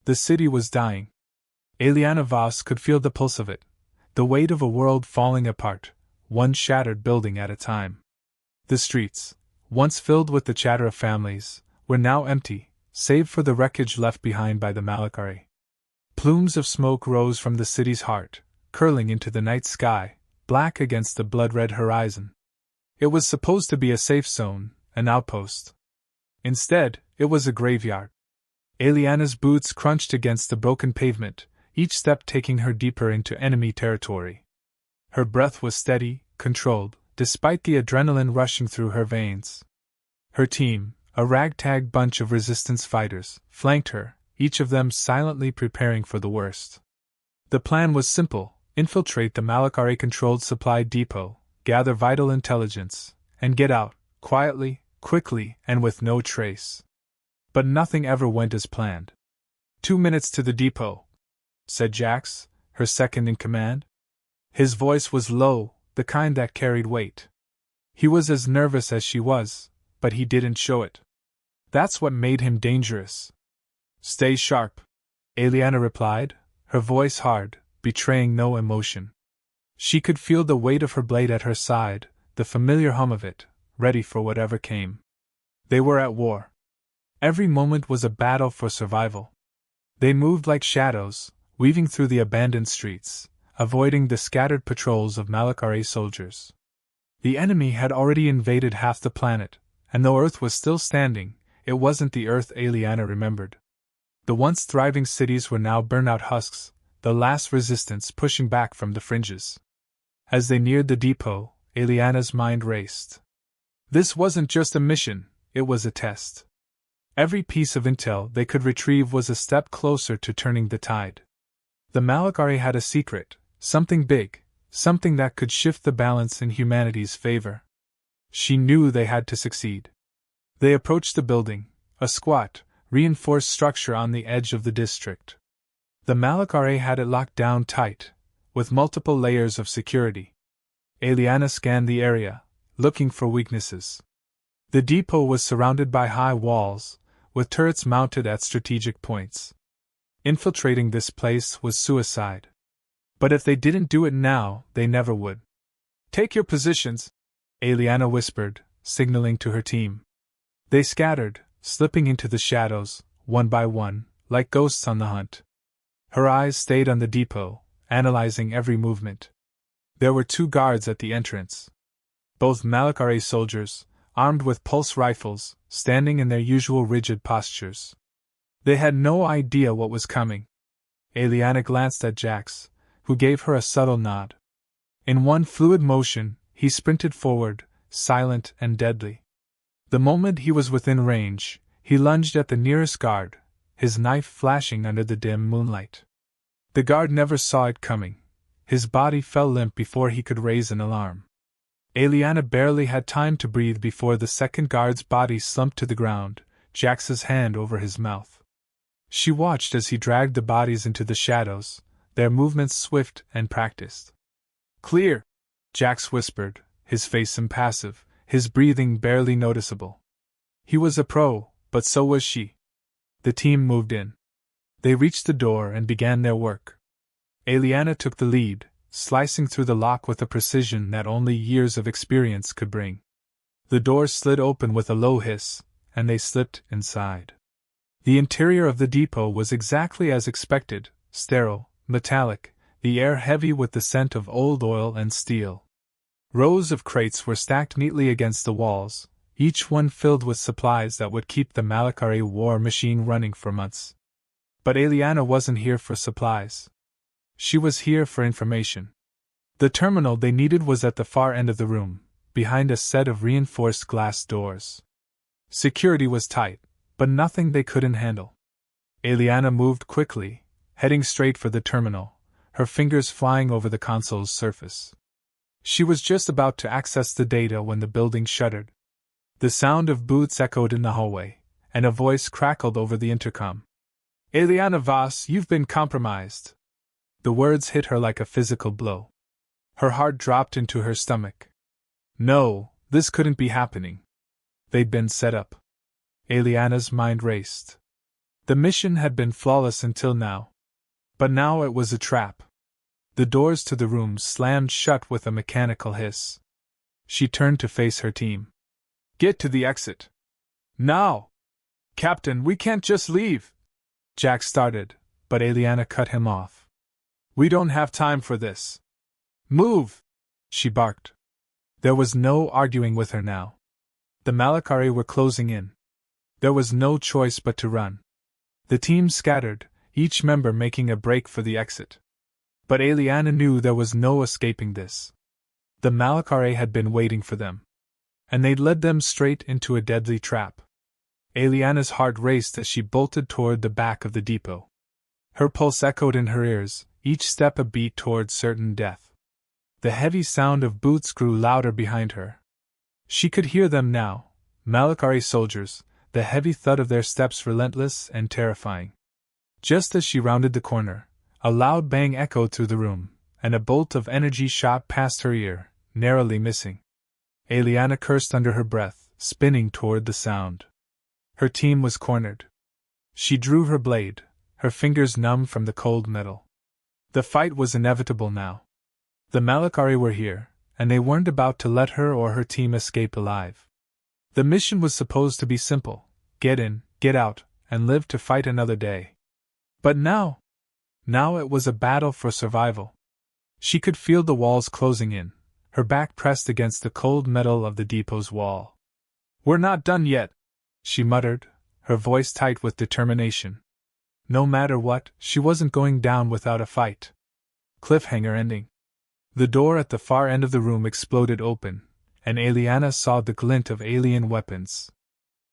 The city was dying. Aeliana Voss could feel the pulse of it, the weight of a world falling apart, one shattered building at a time. The streets, once filled with the chatter of families, were now empty, save for the wreckage left behind by the Malak'Ra. Plumes of smoke rose from the city's heart, curling into the night sky, black against the blood-red horizon. It was supposed to be a safe zone, an outpost. Instead, it was a graveyard. Aeliana's boots crunched against the broken pavement, each step taking her deeper into enemy territory. Her breath was steady, controlled, despite the adrenaline rushing through her veins. Her team, a ragtag bunch of resistance fighters, flanked her, each of them silently preparing for the worst. The plan was simple: infiltrate the Malak'Ra-controlled supply depot, gather vital intelligence, and get out, quietly, quickly, and with no trace. But nothing ever went as planned. 2 minutes to the depot, said Jax, her second in command. His voice was low, the kind that carried weight. He was as nervous as she was, but he didn't show it. That's what made him dangerous. Stay sharp, Aeliana replied, her voice hard, betraying no emotion. She could feel the weight of her blade at her side, the familiar hum of it, ready for whatever came. They were at war. Every moment was a battle for survival. They moved like shadows, weaving through the abandoned streets, avoiding the scattered patrols of Malak'Ra soldiers. The enemy had already invaded half the planet, and though Earth was still standing, it wasn't the Earth Aeliana remembered. The once thriving cities were now burnt-out husks, the last resistance pushing back from the fringes. As they neared the depot, Aeliana's mind raced. This wasn't just a mission, it was a test. Every piece of intel they could retrieve was a step closer to turning the tide. The Malak'Ra had a secret, something big, something that could shift the balance in humanity's favor. She knew they had to succeed. They approached the building, a squat, reinforced structure on the edge of the district. The Malak'Ra had it locked down tight, with multiple layers of security. Aeliana scanned the area, looking for weaknesses. The depot was surrounded by high walls, with turrets mounted at strategic points. Infiltrating this place was suicide. But if they didn't do it now, they never would. Take your positions, Aeliana whispered, signaling to her team. They scattered, slipping into the shadows, one by one, like ghosts on the hunt. Her eyes stayed on the depot, analyzing every movement. There were 2 guards at the entrance. Both Malak'Ra soldiers, armed with pulse rifles, standing in their usual rigid postures. They had no idea what was coming. Aeliana glanced at Jax, who gave her a subtle nod. In one fluid motion, he sprinted forward, silent and deadly. The moment he was within range, he lunged at the nearest guard, his knife flashing under the dim moonlight. The guard never saw it coming. His body fell limp before he could raise an alarm. Aeliana barely had time to breathe before the second guard's body slumped to the ground, Jax's hand over his mouth. She watched as he dragged the bodies into the shadows, their movements swift and practiced. Clear, Jax whispered, his face impassive, his breathing barely noticeable. He was a pro, but so was she. The team moved in. They reached the door and began their work. Aeliana took the lead, slicing through the lock with a precision that only years of experience could bring. The door slid open with a low hiss, and they slipped inside. The interior of the depot was exactly as expected, sterile, metallic, the air heavy with the scent of old oil and steel. Rows of crates were stacked neatly against the walls, each one filled with supplies that would keep the Malak'Ra war machine running for months. But Aeliana wasn't here for supplies. She was here for information. The terminal they needed was at the far end of the room, behind a set of reinforced glass doors. Security was tight, but nothing they couldn't handle. Aeliana moved quickly, heading straight for the terminal, her fingers flying over the console's surface. She was just about to access the data when the building shuddered. The sound of boots echoed in the hallway, and a voice crackled over the intercom. Aeliana Voss, you've been compromised. The words hit her like a physical blow. Her heart dropped into her stomach. No, this couldn't be happening. They'd been set up. Aeliana's mind raced. The mission had been flawless until now. But now it was a trap. The doors to the rooms slammed shut with a mechanical hiss. She turned to face her team. Get to the exit. Now! Captain, we can't just leave! Jack started, but Aeliana cut him off. We don't have time for this. Move! She barked. There was no arguing with her now. The Malak'Ra were closing in. There was no choice but to run. The team scattered, each member making a break for the exit. But Aeliana knew there was no escaping this. The Malak'Ra had been waiting for them. And they'd led them straight into a deadly trap. Aeliana's heart raced as she bolted toward the back of the depot. Her pulse echoed in her ears, each step a beat toward certain death. The heavy sound of boots grew louder behind her. She could hear them now, Malak'Ra soldiers, the heavy thud of their steps relentless and terrifying. Just as she rounded the corner, a loud bang echoed through the room, and a bolt of energy shot past her ear, narrowly missing. Aeliana cursed under her breath, spinning toward the sound. Her team was cornered. She drew her blade, her fingers numb from the cold metal. The fight was inevitable now. The Malak'Ra were here, and they weren't about to let her or her team escape alive. The mission was supposed to be simple: get in, get out, and live to fight another day. But now it was a battle for survival. She could feel the walls closing in, her back pressed against the cold metal of the depot's wall. We're not done yet, she muttered, her voice tight with determination. No matter what, she wasn't going down without a fight. Cliffhanger ending. The door at the far end of the room exploded open, and Aeliana saw the glint of alien weapons.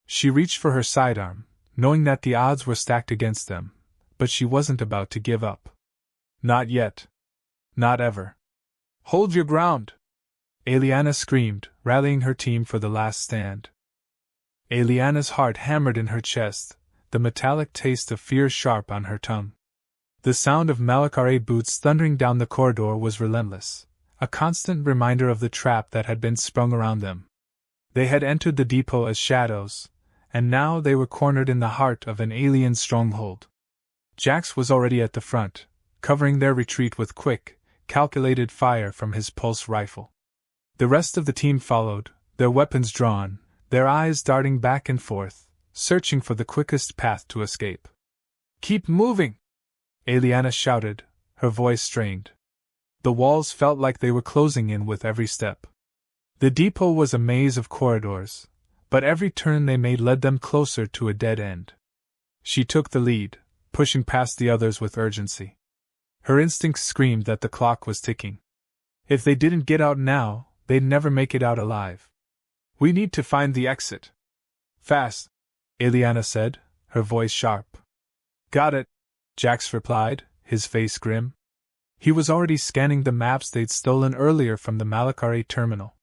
She reached for her sidearm, knowing that the odds were stacked against them, but she wasn't about to give up. Not yet. Not ever. Hold your ground! Aeliana screamed, rallying her team for the last stand. Aeliana's heart hammered in her chest, the metallic taste of fear sharp on her tongue. The sound of Malak'Ra boots thundering down the corridor was relentless, a constant reminder of the trap that had been sprung around them. They had entered the depot as shadows, and now they were cornered in the heart of an alien stronghold. Jax was already at the front, covering their retreat with quick, calculated fire from his pulse rifle. The rest of the team followed, their weapons drawn, their eyes darting back and forth, searching for the quickest path to escape. Keep moving! Aeliana shouted, her voice strained. The walls felt like they were closing in with every step. The depot was a maze of corridors, but every turn they made led them closer to a dead end. She took the lead, pushing past the others with urgency. Her instincts screamed that the clock was ticking. If they didn't get out now, they'd never make it out alive. We need to find the exit. Fast, Aeliana said, her voice sharp. Got it, Jax replied, his face grim. He was already scanning the maps they'd stolen earlier from the Malak'Ra terminal.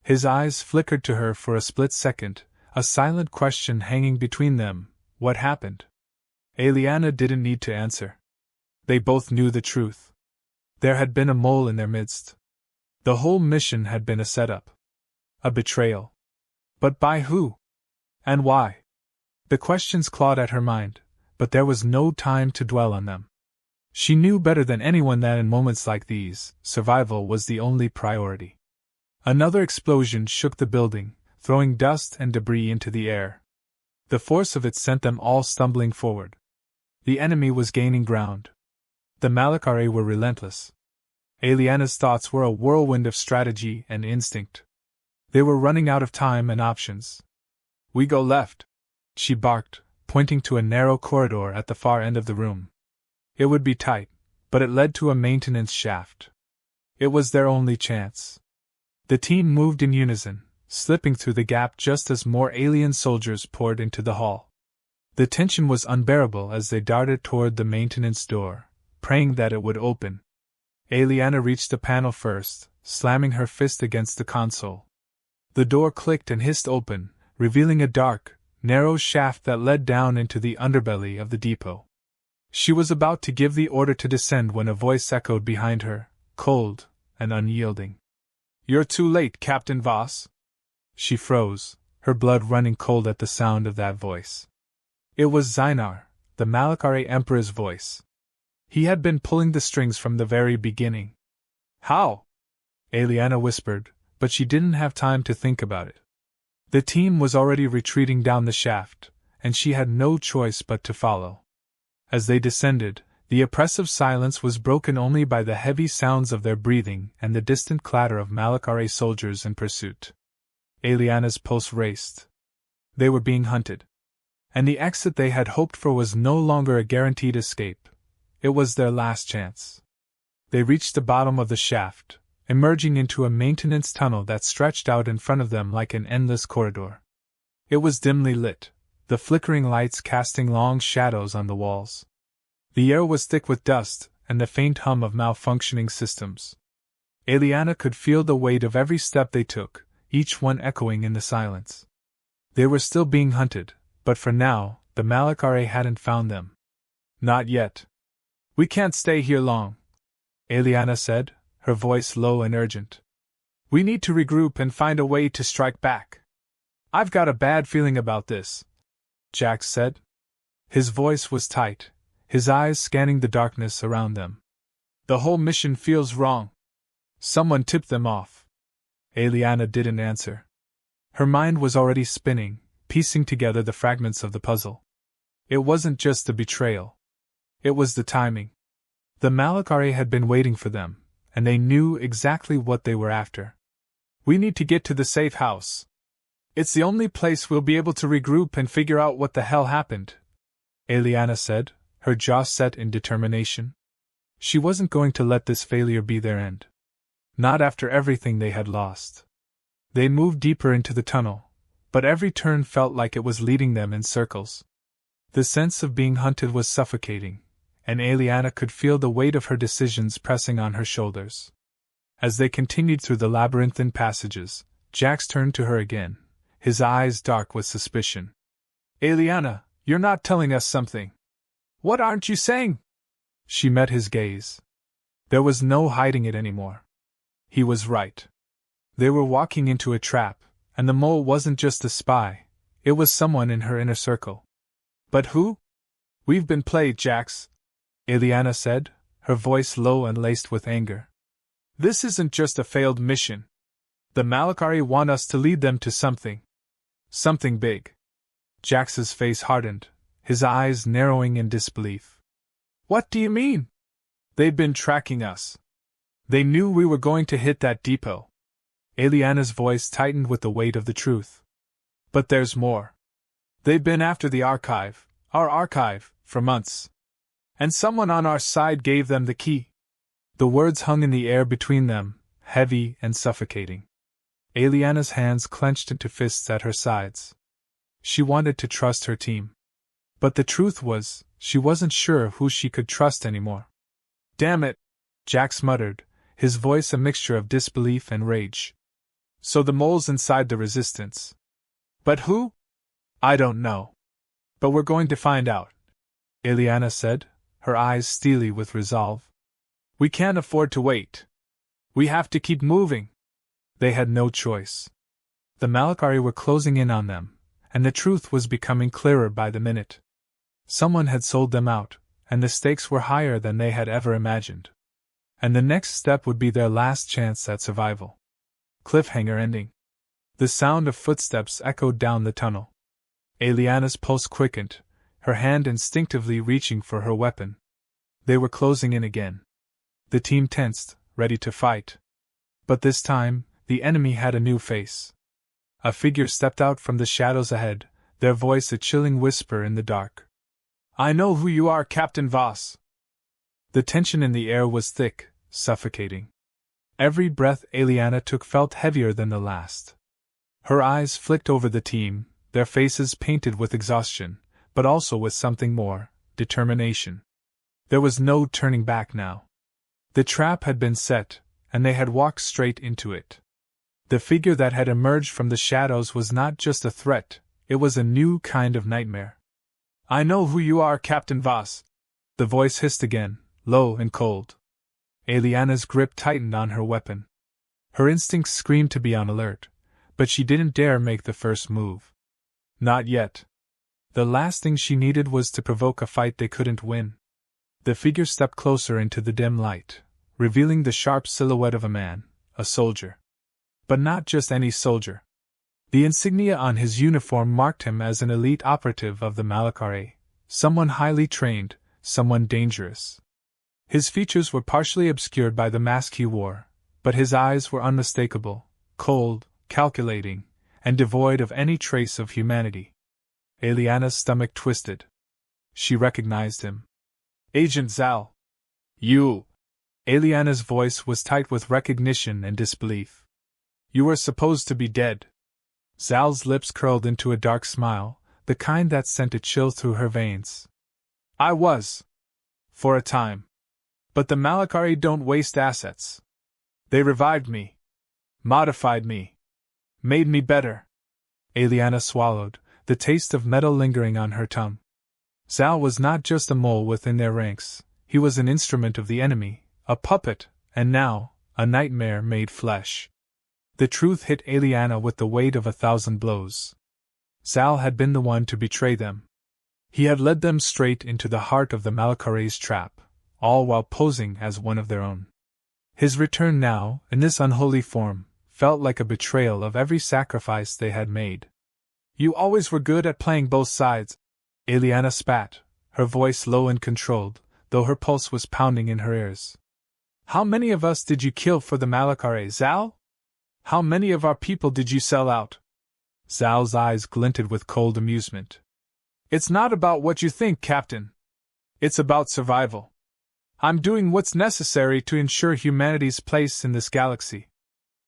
His eyes flickered to her for a split second, a silent question hanging between them: what happened? Aeliana didn't need to answer. They both knew the truth. There had been a mole in their midst. The whole mission had been a setup. A betrayal. But by who? And why? The questions clawed at her mind, but there was no time to dwell on them. She knew better than anyone that in moments like these, survival was the only priority. Another explosion shook the building, throwing dust and debris into the air. The force of it sent them all stumbling forward. The enemy was gaining ground. The Malak'Ra were relentless. Aeliana's thoughts were a whirlwind of strategy and instinct. They were running out of time and options. We go left, she barked, pointing to a narrow corridor at the far end of the room. It would be tight, but it led to a maintenance shaft. It was their only chance. The team moved in unison, slipping through the gap just as more alien soldiers poured into the hall. The tension was unbearable as they darted toward the maintenance door, praying that it would open. Aeliana reached the panel first, slamming her fist against the console. The door clicked and hissed open, revealing a dark, narrow shaft that led down into the underbelly of the depot. She was about to give the order to descend when a voice echoed behind her, cold and unyielding. You're too late, Captain Voss. She froze, her blood running cold at the sound of that voice. It was Zynar, the Malak'Ra Emperor's voice. He had been pulling the strings from the very beginning. How? Aeliana whispered, but she didn't have time to think about it. The team was already retreating down the shaft, and she had no choice but to follow. As they descended, the oppressive silence was broken only by the heavy sounds of their breathing and the distant clatter of Malak'Ra soldiers in pursuit. Aeliana's pulse raced. They were being hunted. And the exit they had hoped for was no longer a guaranteed escape. It was their last chance. They reached the bottom of the shaft, emerging into a maintenance tunnel that stretched out in front of them like an endless corridor. It was dimly lit, the flickering lights casting long shadows on the walls. The air was thick with dust and the faint hum of malfunctioning systems. Aeliana could feel the weight of every step they took, each one echoing in the silence. They were still being hunted, but for now, the Malak'Ra hadn't found them. Not yet. We can't stay here long, Aeliana said, her voice low and urgent. We need to regroup and find a way to strike back. I've got a bad feeling about this, Jax said. His voice was tight, his eyes scanning the darkness around them. The whole mission feels wrong. Someone tipped them off. Aeliana didn't answer. Her mind was already spinning, piecing together the fragments of the puzzle. It wasn't just the betrayal. It was the timing. The Malak'Ra had been waiting for them, and they knew exactly what they were after. We need to get to the safe house. It's the only place we'll be able to regroup and figure out what the hell happened, Aeliana said, her jaw set in determination. She wasn't going to let this failure be their end. Not after everything they had lost. They moved deeper into the tunnel, but every turn felt like it was leading them in circles. The sense of being hunted was suffocating, and Aeliana could feel the weight of her decisions pressing on her shoulders. As they continued through the labyrinthine passages, Jax turned to her again, his eyes dark with suspicion. Aeliana, you're not telling us something. What aren't you saying? She met his gaze. There was no hiding it anymore. He was right. They were walking into a trap, and the mole wasn't just a spy, it was someone in her inner circle. But who? We've been played, Jax, Aeliana said, her voice low and laced with anger. This isn't just a failed mission. The Malak'Ra want us to lead them to something. Something big. Jax's face hardened, his eyes narrowing in disbelief. What do you mean? They've been tracking us. They knew we were going to hit that depot. Aeliana's voice tightened with the weight of the truth. But there's more. They've been after the archive, our archive, for months. And someone on our side gave them the key. The words hung in the air between them, heavy and suffocating. Aeliana's hands clenched into fists at her sides. She wanted to trust her team. But the truth was, she wasn't sure who she could trust anymore. Damn it, Jax muttered, his voice a mixture of disbelief and rage. So the mole's inside the resistance. But who? I don't know. But we're going to find out, Aeliana said, her eyes steely with resolve. We can't afford to wait. We have to keep moving. They had no choice. The Malak'Ra were closing in on them, and the truth was becoming clearer by the minute. Someone had sold them out, and the stakes were higher than they had ever imagined. And the next step would be their last chance at survival. Cliffhanger ending. The sound of footsteps echoed down the tunnel. Aeliana's pulse quickened, her hand instinctively reaching for her weapon. They were closing in again. The team tensed, ready to fight. But this time, the enemy had a new face. A figure stepped out from the shadows ahead, their voice a chilling whisper in the dark. I know who you are, Captain Voss. The tension in the air was thick, suffocating. Every breath Aeliana took felt heavier than the last. Her eyes flicked over the team, their faces painted with exhaustion, but also with something more, determination. There was no turning back now. The trap had been set, and they had walked straight into it. The figure that had emerged from the shadows was not just a threat, it was a new kind of nightmare. I know who you are, Captain Voss. The voice hissed again, low and cold. Aeliana's grip tightened on her weapon. Her instincts screamed to be on alert, but she didn't dare make the first move. Not yet. The last thing she needed was to provoke a fight they couldn't win. The figure stepped closer into the dim light, revealing the sharp silhouette of a man, a soldier. But not just any soldier. The insignia on his uniform marked him as an elite operative of the Malak'Ra, someone highly trained, someone dangerous. His features were partially obscured by the mask he wore, but his eyes were unmistakable, cold, calculating, and devoid of any trace of humanity. Aeliana's stomach twisted. She recognized him. Agent Zal. You. Aeliana's voice was tight with recognition and disbelief. You were supposed to be dead. Zal's lips curled into a dark smile, the kind that sent a chill through her veins. I was. For a time. But the Malak'Ra don't waste assets. They revived me. Modified me. Made me better. Aeliana swallowed, the taste of metal lingering on her tongue. Zal was not just a mole within their ranks, he was an instrument of the enemy, a puppet, and now, a nightmare made flesh. The truth hit Aeliana with the weight of 1,000 blows. Zal had been the one to betray them. He had led them straight into the heart of the Malak'Ra's trap, all while posing as one of their own. His return now, in this unholy form, felt like a betrayal of every sacrifice they had made. You always were good at playing both sides. Aeliana spat, her voice low and controlled, though her pulse was pounding in her ears. How many of us did you kill for the Malak'Ra, Zal? How many of our people did you sell out? Zal's eyes glinted with cold amusement. It's not about what you think, Captain. It's about survival. I'm doing what's necessary to ensure humanity's place in this galaxy.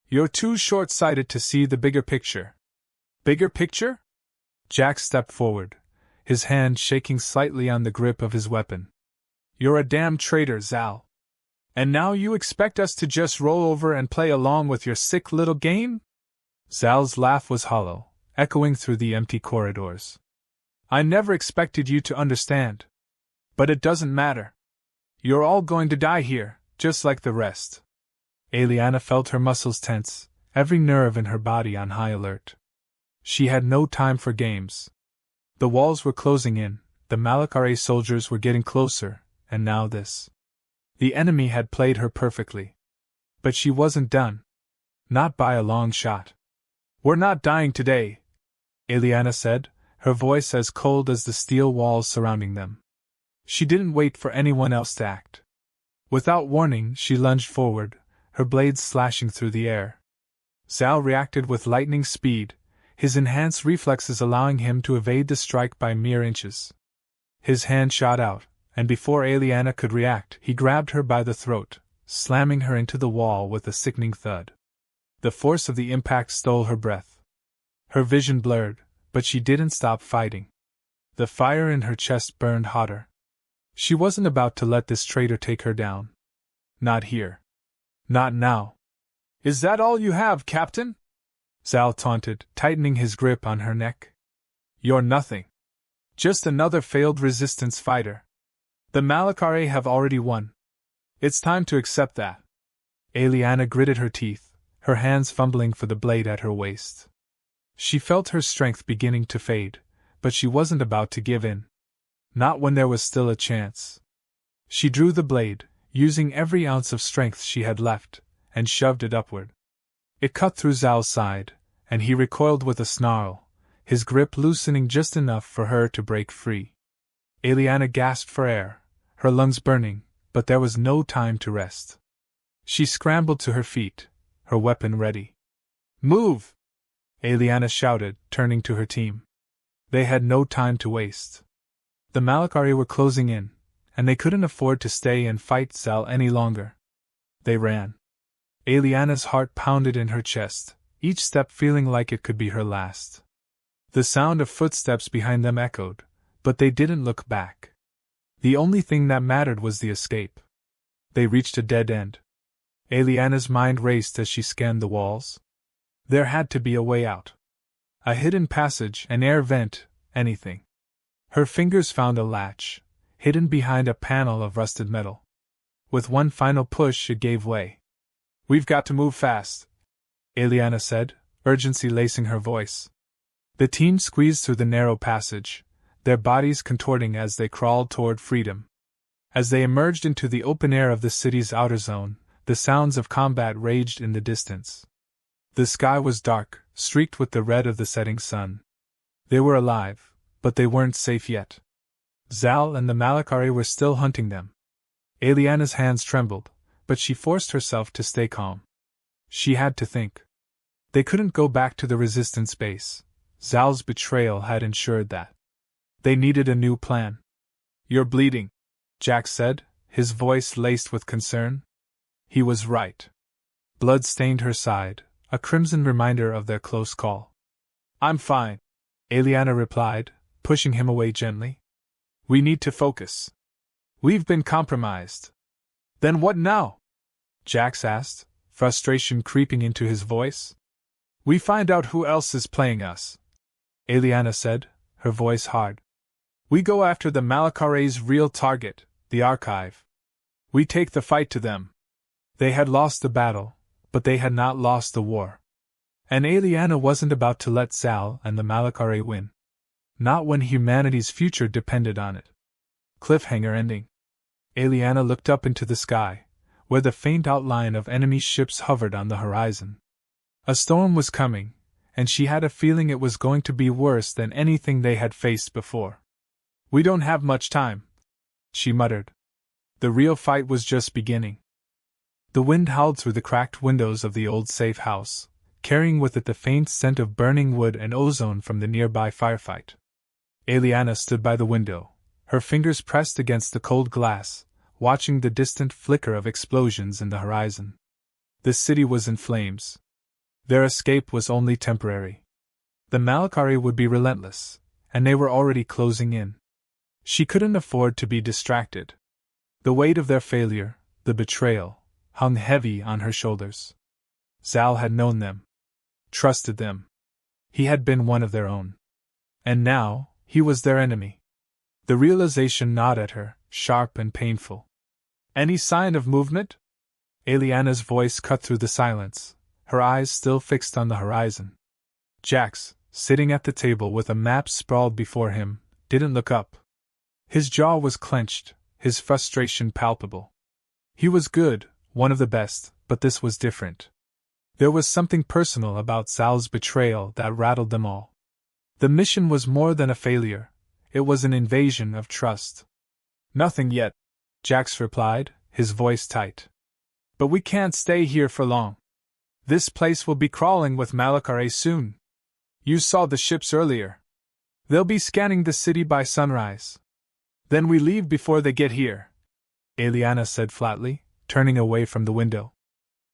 You're too short-sighted to see the bigger picture. Bigger picture? Jack stepped forward, his hand shaking slightly on the grip of his weapon. You're a damn traitor, Zal. And now you expect us to just roll over and play along with your sick little game? Zal's laugh was hollow, echoing through the empty corridors. I never expected you to understand. But it doesn't matter. You're all going to die here, just like the rest. Aeliana felt her muscles tense, every nerve in her body on high alert. She had no time for games. The walls were closing in, the Malak'Ra soldiers were getting closer, and now this. The enemy had played her perfectly. But she wasn't done. Not by a long shot. We're not dying today, Aeliana said, her voice as cold as the steel walls surrounding them. She didn't wait for anyone else to act. Without warning, she lunged forward, her blades slashing through the air. Zal reacted with lightning speed, his enhanced reflexes allowing him to evade the strike by mere inches. His hand shot out, and before Aeliana could react, he grabbed her by the throat, slamming her into the wall with a sickening thud. The force of the impact stole her breath. Her vision blurred, but she didn't stop fighting. The fire in her chest burned hotter. She wasn't about to let this traitor take her down. Not here. Not now. Is that all you have, Captain? Zal taunted, tightening his grip on her neck. You're nothing. Just another failed resistance fighter. The Malak'Ra have already won. It's time to accept that. Aeliana gritted her teeth, her hands fumbling for the blade at her waist. She felt her strength beginning to fade, but she wasn't about to give in. Not when there was still a chance. She drew the blade, using every ounce of strength she had left, and shoved it upward. It cut through Zal's side, and he recoiled with a snarl, his grip loosening just enough for her to break free. Aeliana gasped for air, her lungs burning, but there was no time to rest. She scrambled to her feet, her weapon ready. Move! Aeliana shouted, turning to her team. They had no time to waste. The Malak'Ra were closing in, and they couldn't afford to stay and fight Zal any longer. They ran. Aeliana's heart pounded in her chest, each step feeling like it could be her last. The sound of footsteps behind them echoed, but they didn't look back. The only thing that mattered was the escape. They reached a dead end. Aeliana's mind raced as she scanned the walls. There had to be a way out. A hidden passage, an air vent, anything. Her fingers found a latch, hidden behind a panel of rusted metal. With one final push, it gave way. We've got to move fast, Aeliana said, urgency lacing her voice. The team squeezed through the narrow passage, their bodies contorting as they crawled toward freedom. As they emerged into the open air of the city's outer zone, the sounds of combat raged in the distance. The sky was dark, streaked with the red of the setting sun. They were alive, but they weren't safe yet. Zal and the Malak'Ra were still hunting them. Aeliana's hands trembled, but she forced herself to stay calm. She had to think. They couldn't go back to the resistance base. Zal's betrayal had ensured that. They needed a new plan. "You're bleeding," Jack said, his voice laced with concern. He was right. Blood stained her side, a crimson reminder of their close call. "I'm fine," Aeliana replied, pushing him away gently. "We need to focus. We've been compromised." "Then what now?" Jax asked, frustration creeping into his voice. "We find out who else is playing us," Aeliana said, her voice hard. "We go after the Malak'Ra's real target, the Archive. We take the fight to them." They had lost the battle, but they had not lost the war. And Aeliana wasn't about to let Zal and the Malak'Ra win. Not when humanity's future depended on it. Cliffhanger ending. Aeliana looked up into the sky, where the faint outline of enemy ships hovered on the horizon. A storm was coming, and she had a feeling it was going to be worse than anything they had faced before. "We don't have much time," she muttered. The real fight was just beginning. The wind howled through the cracked windows of the old safe house, carrying with it the faint scent of burning wood and ozone from the nearby firefight. Aeliana stood by the window, her fingers pressed against the cold glass, watching the distant flicker of explosions in the horizon. The city was in flames. Their escape was only temporary. The Malak'Ra would be relentless, and they were already closing in. She couldn't afford to be distracted. The weight of their failure, the betrayal, hung heavy on her shoulders. Zal had known them. Trusted them. He had been one of their own. And now, he was their enemy. The realization gnawed at her, sharp and painful. "Any sign of movement?" Aeliana's voice cut through the silence, her eyes still fixed on the horizon. Jax, sitting at the table with a map sprawled before him, didn't look up. His jaw was clenched, his frustration palpable. He was good, one of the best, but this was different. There was something personal about Zal's betrayal that rattled them all. The mission was more than a failure, it was an invasion of trust. "Nothing yet," Jax replied, his voice tight. "But we can't stay here for long. This place will be crawling with Malak'Ra soon. You saw the ships earlier. They'll be scanning the city by sunrise. Then we leave before they get here," Aeliana said flatly, turning away from the window.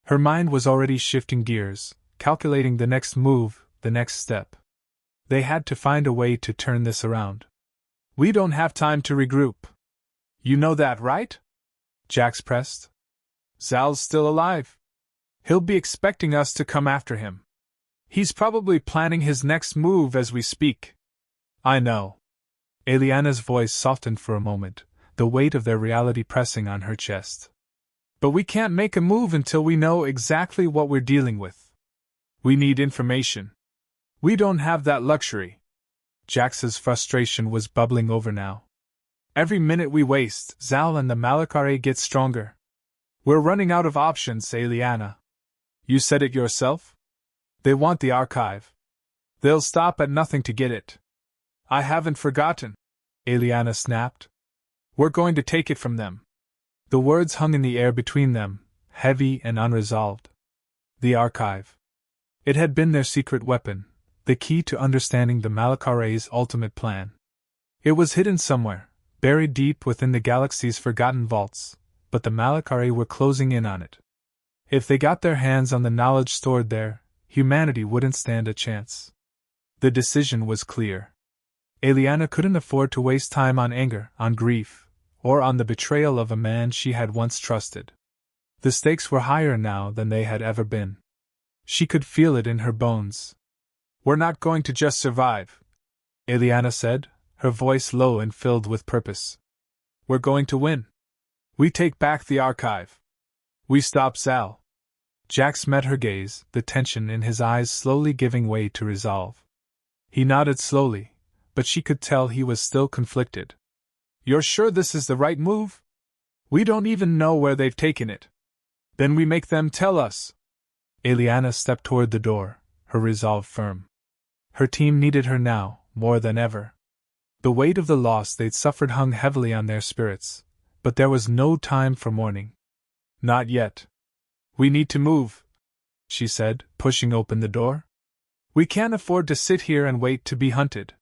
Her mind was already shifting gears, calculating the next move, the next step. They had to find a way to turn this around. "We don't have time to regroup. You know that, right?" Jax pressed. "Zal's still alive. He'll be expecting us to come after him. He's probably planning his next move as we speak." "I know." Aeliana's voice softened for a moment, the weight of their reality pressing on her chest. "But we can't make a move until we know exactly what we're dealing with. We need information. We don't have that luxury." Jax's frustration was bubbling over now. "Every minute we waste, Zal and the Malak'Ra get stronger. We're running out of options, Aeliana. You said it yourself? They want the Archive. They'll stop at nothing to get it." "I haven't forgotten," Aeliana snapped. "We're going to take it from them." The words hung in the air between them, heavy and unresolved. The Archive. It had been their secret weapon, the key to understanding the Malak'Ra's ultimate plan. It was hidden somewhere, buried deep within the galaxy's forgotten vaults, but the Malak'Ra were closing in on it. If they got their hands on the knowledge stored there, humanity wouldn't stand a chance. The decision was clear. Aeliana couldn't afford to waste time on anger, on grief, or on the betrayal of a man she had once trusted. The stakes were higher now than they had ever been. She could feel it in her bones. "We're not going to just survive," Aeliana said, her voice low and filled with purpose. "We're going to win. We take back the Archive. We stop Zal." Jax met her gaze, the tension in his eyes slowly giving way to resolve. He nodded slowly, but she could tell he was still conflicted. "You're sure this is the right move? We don't even know where they've taken it." "Then we make them tell us." Aeliana stepped toward the door, her resolve firm. Her team needed her now, more than ever. The weight of the loss they'd suffered hung heavily on their spirits, but there was no time for mourning. "Not yet. We need to move," she said, pushing open the door. "We can't afford to sit here and wait to be hunted."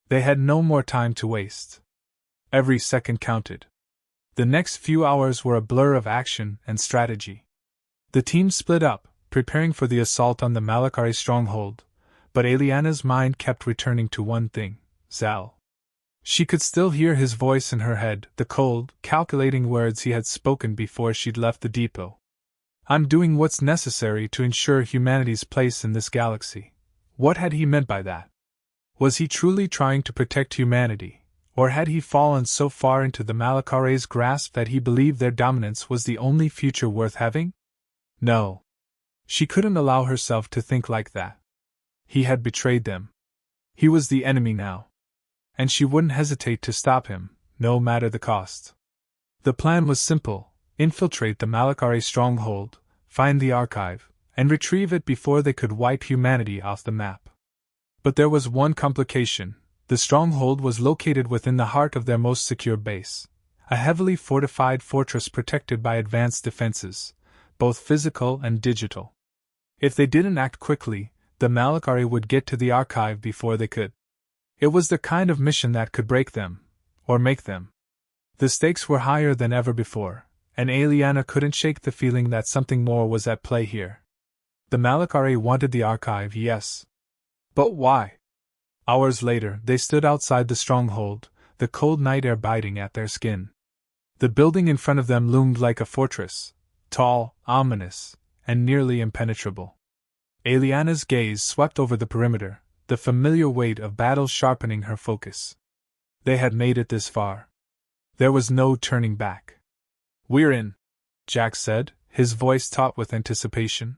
They had no more time to waste. Every second counted. The next few hours were a blur of action and strategy. The team split up, preparing for the assault on the Malak'Ra stronghold, but Aeliana's mind kept returning to one thing: Zal. She could still hear his voice in her head, the cold, calculating words he had spoken before she'd left the depot. "I'm doing what's necessary to ensure humanity's place in this galaxy." What had he meant by that? Was he truly trying to protect humanity, or had he fallen so far into the Malak'Ra's grasp that he believed their dominance was the only future worth having? No. She couldn't allow herself to think like that. He had betrayed them. He was the enemy now. And she wouldn't hesitate to stop him, no matter the cost. The plan was simple: infiltrate the Malak'Ra stronghold, find the archive, and retrieve it before they could wipe humanity off the map. But there was one complication: the stronghold was located within the heart of their most secure base, a heavily fortified fortress protected by advanced defenses, both physical and digital. If they didn't act quickly, the Malak'Ra would get to the archive before they could. It was the kind of mission that could break them, or make them. The stakes were higher than ever before, and Aeliana couldn't shake the feeling that something more was at play here. The Malak'Ra wanted the archive, yes. But why? Hours later, they stood outside the stronghold, the cold night air biting at their skin. The building in front of them loomed like a fortress, tall, ominous, and nearly impenetrable. Aeliana's gaze swept over the perimeter, the familiar weight of battle sharpening her focus. They had made it this far. There was no turning back. "We're in," Jack said, his voice taut with anticipation.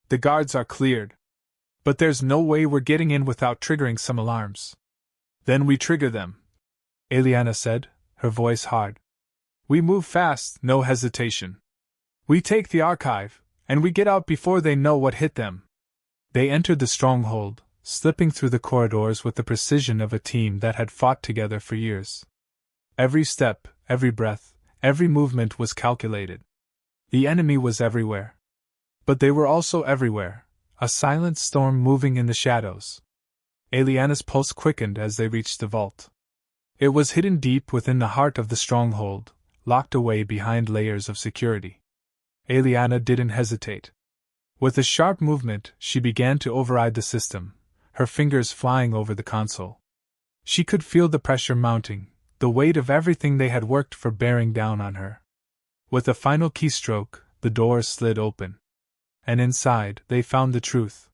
"The guards are cleared. But there's no way we're getting in without triggering some alarms." "Then we trigger them," Aeliana said, her voice hard. "We move fast, no hesitation. We take the archive, and we get out before they know what hit them." They entered the stronghold, slipping through the corridors with the precision of a team that had fought together for years. Every step, every breath, every movement was calculated. The enemy was everywhere. But they were also everywhere, a silent storm moving in the shadows. Aeliana's pulse quickened as they reached the vault. It was hidden deep within the heart of the stronghold, locked away behind layers of security. Aeliana didn't hesitate. With a sharp movement, she began to override the system, her fingers flying over the console. She could feel the pressure mounting, the weight of everything they had worked for bearing down on her. With a final keystroke, the door slid open. And inside, they found the truth.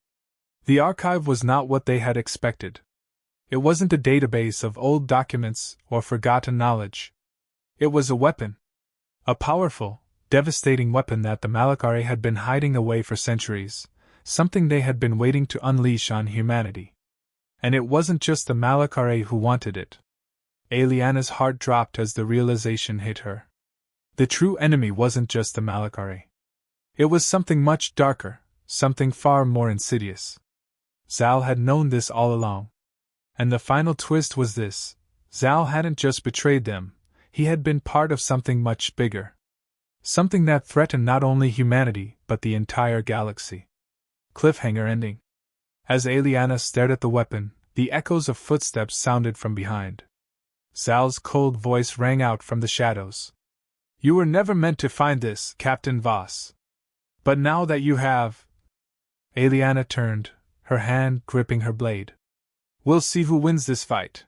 The archive was not what they had expected. It wasn't a database of old documents or forgotten knowledge. It was a weapon. A powerful, devastating weapon that the Malak'Ra had been hiding away for centuries, something they had been waiting to unleash on humanity. And it wasn't just the Malak'Ra who wanted it. Aeliana's heart dropped as the realization hit her. The true enemy wasn't just the Malak'Ra. It was something much darker, something far more insidious. Zal had known this all along. And the final twist was this: Zal hadn't just betrayed them, he had been part of something much bigger. Something that threatened not only humanity, but the entire galaxy. Cliffhanger ending. As Aeliana stared at the weapon, the echoes of footsteps sounded from behind. Zal's cold voice rang out from the shadows. "You were never meant to find this, Captain Voss. But now that you have..." Aeliana turned, her hand gripping her blade. "We'll see who wins this fight."